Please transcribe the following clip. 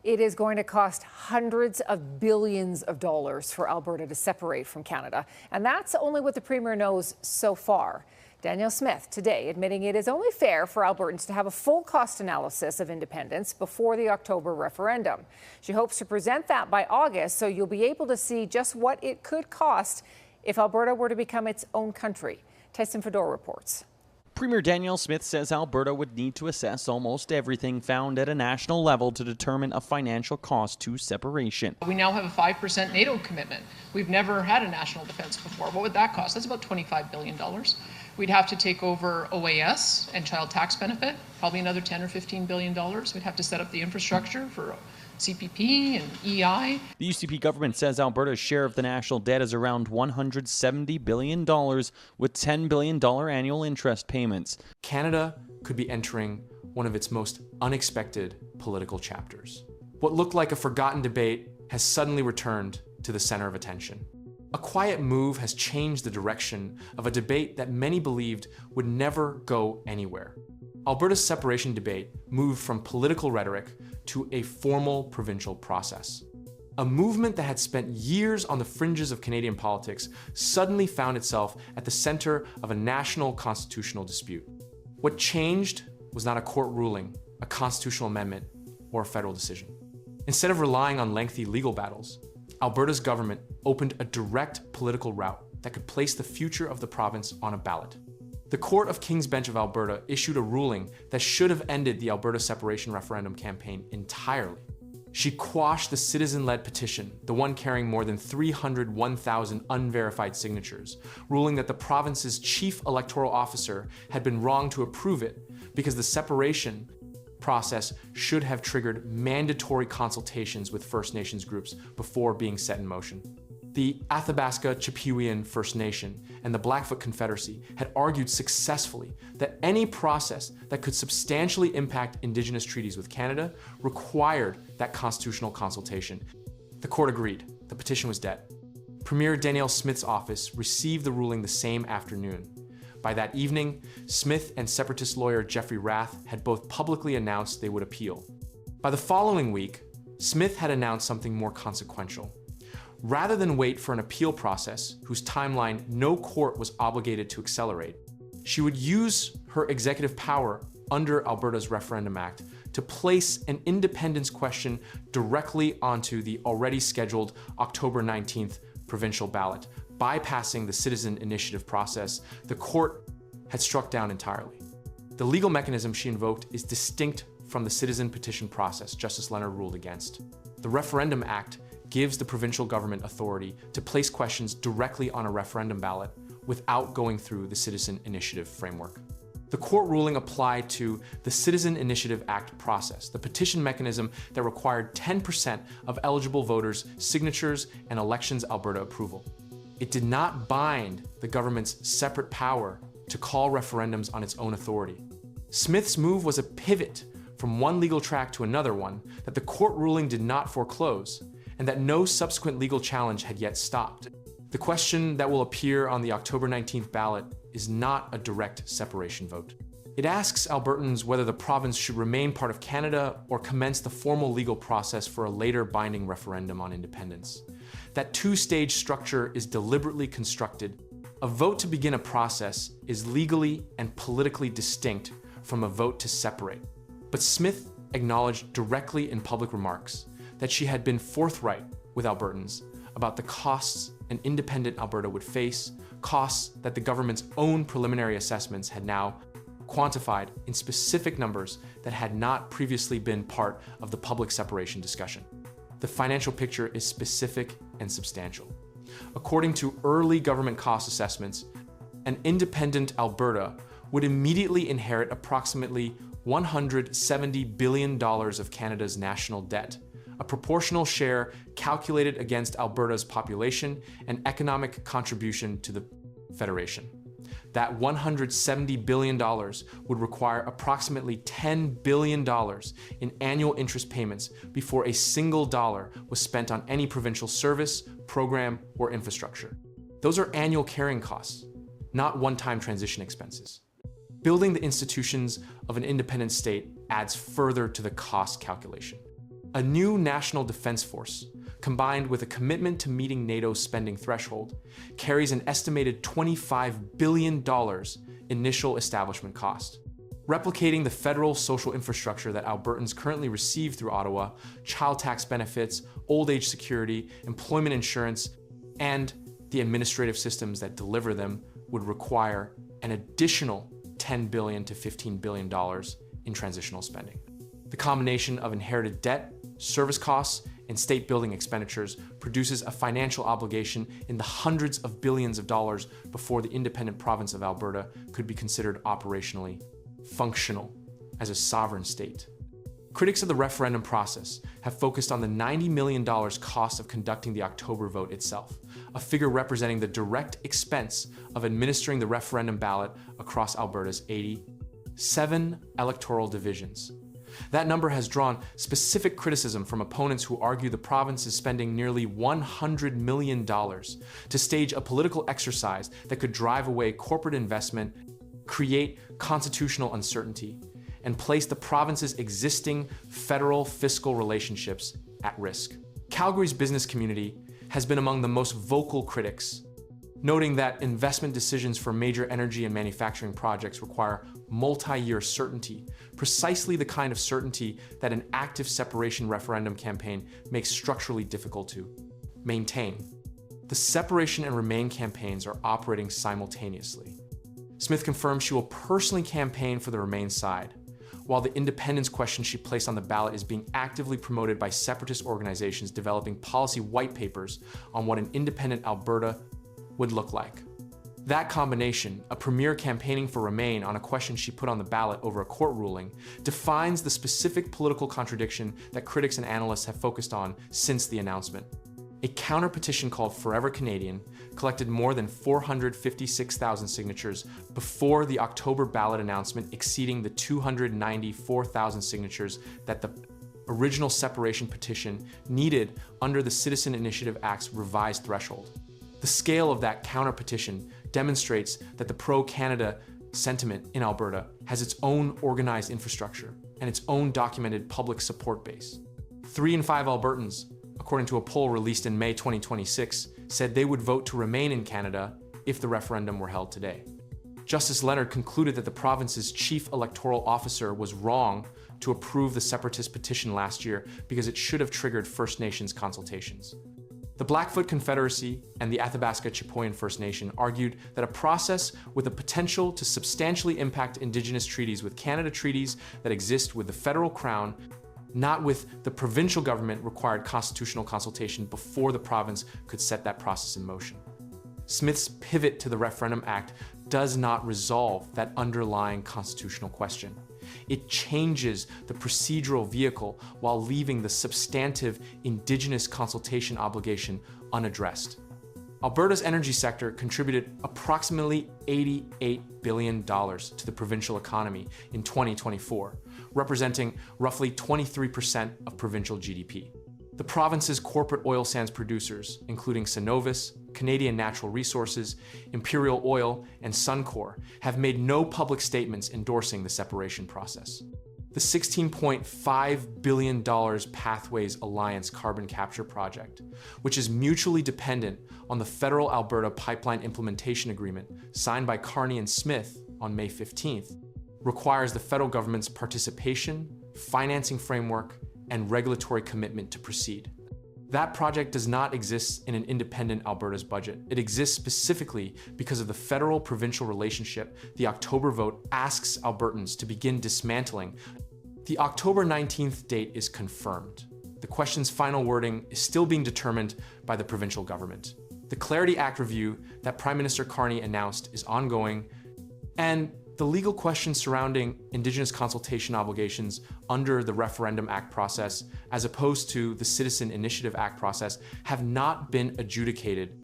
It is going to cost hundreds of billions of dollars for Alberta to separate from Canada. And that's only what the Premier knows so far. Danielle Smith today admitting it is only fair for Albertans to have a full cost analysis of independence before the October referendum. She hopes to present that by August, so you'll be able to see just what it could cost if Alberta were to become its own country. Tyson Fedor reports. Premier Danielle Smith says Alberta would need to assess almost everything found at a national level to determine a financial cost to separation. We now have a 5% NATO commitment. We've never had a national defense before. What would that cost? That's about $25 billion. We'd have to take over OAS and child tax benefit, probably another $10 or $15 billion. We'd have to set up the infrastructure for CPP and EI. The UCP government says Alberta's share of the national debt is around $170 billion, with $10 billion annual interest payments. Canada could be entering one of its most unexpected political chapters. What looked like a forgotten debate has suddenly returned to the center of attention. A quiet move has changed the direction of a debate that many believed would never go anywhere. Alberta's separation debate moved from political rhetoric to a formal provincial process. A movement that had spent years on the fringes of Canadian politics suddenly found itself at the center of a national constitutional dispute. What changed was not a court ruling, a constitutional amendment, or a federal decision. Instead of relying on lengthy legal battles, Alberta's government opened a direct political route that could place the future of the province on a ballot. The Court of King's Bench of Alberta issued a ruling that should have ended the Alberta separation referendum campaign entirely. She quashed the citizen-led petition, the one carrying more than 301,000 unverified signatures, ruling that the province's chief electoral officer had been wrong to approve it because the separation process should have triggered mandatory consultations with First Nations groups before being set in motion. The Athabasca Chipewyan First Nation and the Blackfoot Confederacy had argued successfully that any process that could substantially impact Indigenous treaties with Canada required that constitutional consultation. The court agreed. The petition was dead. Premier Danielle Smith's office received the ruling the same afternoon. By that evening, Smith and separatist lawyer Jeffrey Rath had both publicly announced they would appeal. By the following week, Smith had announced something more consequential. Rather than wait for an appeal process whose timeline no court was obligated to accelerate, she would use her executive power under Alberta's Referendum Act to place an independence question directly onto the already scheduled October 19th provincial ballot, bypassing the citizen initiative process the court had struck down entirely. The legal mechanism she invoked is distinct from the citizen petition process Justice Leonard ruled against. The Referendum Act gives the provincial government authority to place questions directly on a referendum ballot without going through the citizen initiative framework. The court ruling applied to the Citizen Initiative Act process, the petition mechanism that required 10% of eligible voters' signatures and Elections Alberta approval. It did not bind the government's separate power to call referendums on its own authority. Smith's move was a pivot from one legal track to another one that the court ruling did not foreclose, and that no subsequent legal challenge had yet stopped. The question that will appear on the October 19th ballot is not a direct separation vote. It asks Albertans whether the province should remain part of Canada or commence the formal legal process for a later binding referendum on independence. That two-stage structure is deliberately constructed. A vote to begin a process is legally and politically distinct from a vote to separate. But Smith acknowledged directly in public remarks that she had been forthright with Albertans about the costs an independent Alberta would face, costs that the government's own preliminary assessments had now quantified in specific numbers that had not previously been part of the public separation discussion. The financial picture is specific and substantial. According to early government cost assessments, an independent Alberta would immediately inherit approximately $170 billion of Canada's national debt, a proportional share calculated against Alberta's population and economic contribution to the Federation. That $170 billion would require approximately $10 billion in annual interest payments before a single dollar was spent on any provincial service, program, or infrastructure. Those are annual carrying costs, not one-time transition expenses. Building the institutions of an independent state adds further to the cost calculation. A new national defense force, combined with a commitment to meeting NATO's spending threshold, carries an estimated $25 billion initial establishment cost. Replicating the federal social infrastructure that Albertans currently receive through Ottawa, child tax benefits, old age security, employment insurance, and the administrative systems that deliver them would require an additional $10 billion to $15 billion in transitional spending. The combination of inherited debt, service costs, and state building expenditures produces a financial obligation in the hundreds of billions of dollars before the independent province of Alberta could be considered operationally functional as a sovereign state. Critics of the referendum process have focused on the $90 million cost of conducting the October vote itself, a figure representing the direct expense of administering the referendum ballot across Alberta's 87 electoral divisions. That number has drawn specific criticism from opponents who argue the province is spending nearly $100 million to stage a political exercise that could drive away corporate investment, create constitutional uncertainty, and place the province's existing federal fiscal relationships at risk. Calgary's business community has been among the most vocal critics, noting that investment decisions for major energy and manufacturing projects require multi-year certainty, precisely the kind of certainty that an active separation referendum campaign makes structurally difficult to maintain. The separation and remain campaigns are operating simultaneously. Smith confirmed she will personally campaign for the Remain side, while the independence question she placed on the ballot is being actively promoted by separatist organizations developing policy white papers on what an independent Alberta would look like. That combination, a premier campaigning for Remain on a question she put on the ballot over a court ruling, defines the specific political contradiction that critics and analysts have focused on since the announcement. A counter petition called Forever Canadian collected more than 456,000 signatures before the October ballot announcement, exceeding the 294,000 signatures that the original separation petition needed under the Citizen Initiative Act's revised threshold. The scale of that counter petition demonstrates that the pro-Canada sentiment in Alberta has its own organized infrastructure and its own documented public support base. 3 in 5 Albertans, according to a poll released in May 2026, said they would vote to remain in Canada if the referendum were held today. Justice Leonard concluded that the province's chief electoral officer was wrong to approve the separatist petition last year because it should have triggered First Nations consultations. The Blackfoot Confederacy and the Athabasca Chipewyan First Nation argued that a process with the potential to substantially impact Indigenous treaties with Canada treaties that exist with the federal crown, not with the provincial government, required constitutional consultation before the province could set that process in motion. Smith's pivot to the Referendum Act does not resolve that underlying constitutional question. It changes the procedural vehicle while leaving the substantive Indigenous consultation obligation unaddressed. Alberta's energy sector contributed approximately $88 billion to the provincial economy in 2024, representing roughly 23% of provincial GDP. The province's corporate oil sands producers, including Cenovus, Canadian Natural Resources, Imperial Oil, and Suncor, have made no public statements endorsing the separation process. The $16.5 billion Pathways Alliance carbon capture project, which is mutually dependent on the federal Alberta Pipeline Implementation Agreement signed by Carney and Smith on May 15th, requires the federal government's participation, financing framework, and regulatory commitment to proceed. That project does not exist in an independent Alberta's budget. It exists specifically because of the federal-provincial relationship the October vote asks Albertans to begin dismantling. The October 19th date is confirmed. The question's final wording is still being determined by the provincial government. The Clarity Act review that Prime Minister Carney announced is ongoing, and the legal questions surrounding Indigenous consultation obligations under the Referendum Act process, as opposed to the Citizen Initiative Act process, have not been adjudicated